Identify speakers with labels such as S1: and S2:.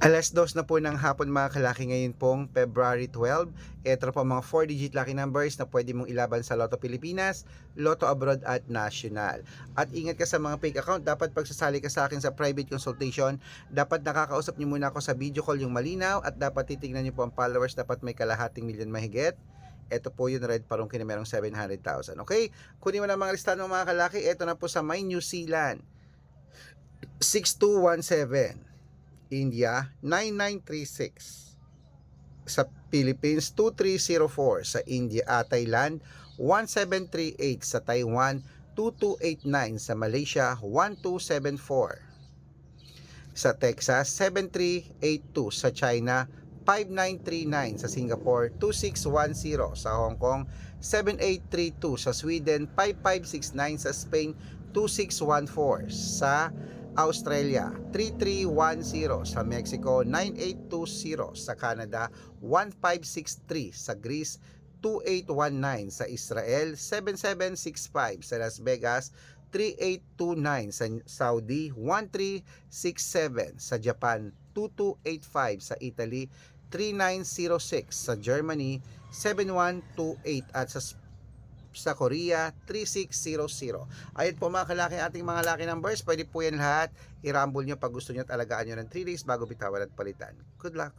S1: 2:00 na po ng hapon mga kalaki ngayon pong February 12. Ito po mga 4-digit lucky numbers na pwede mong ilaban sa Lotto Pilipinas, Lotto Abroad at National. At ingat ka sa mga fake account. Dapat pagsasali ka sa akin sa private consultation, dapat nakakausap niyo muna ako sa video call yung malinaw at dapat titignan niyo po ang followers. Dapat may kalahating milyon mahigit. Ito po yung red parungkin na merong 700,000. Okay? Kunin mo na mga listahan mga kalaki. Ito na po sa may New Zealand. 6217. India 9936, sa Philippines 2304, sa India Thailand 1738, sa Taiwan 2289, sa Malaysia 1274, sa Texas 7382, sa China 5939, sa Singapore 2610, sa Hong Kong 7832, sa Sweden 5569, sa Spain 2614, sa Australia 3310, sa Mexico 9820, sa Canada 1563, sa Greece 2819, sa Israel 7765, sa Las Vegas 3829, sa Saudi 1367, sa Japan 2285, sa Italy 3906, sa Germany 7128 at sa Korea 3600. Ayun po mga kalaki ating mga lucky numbers. Pwede po yan lahat. I-rumble nyo pag gusto nyo at alagaan nyo ng 3 days bago bitawan at palitan. Good luck!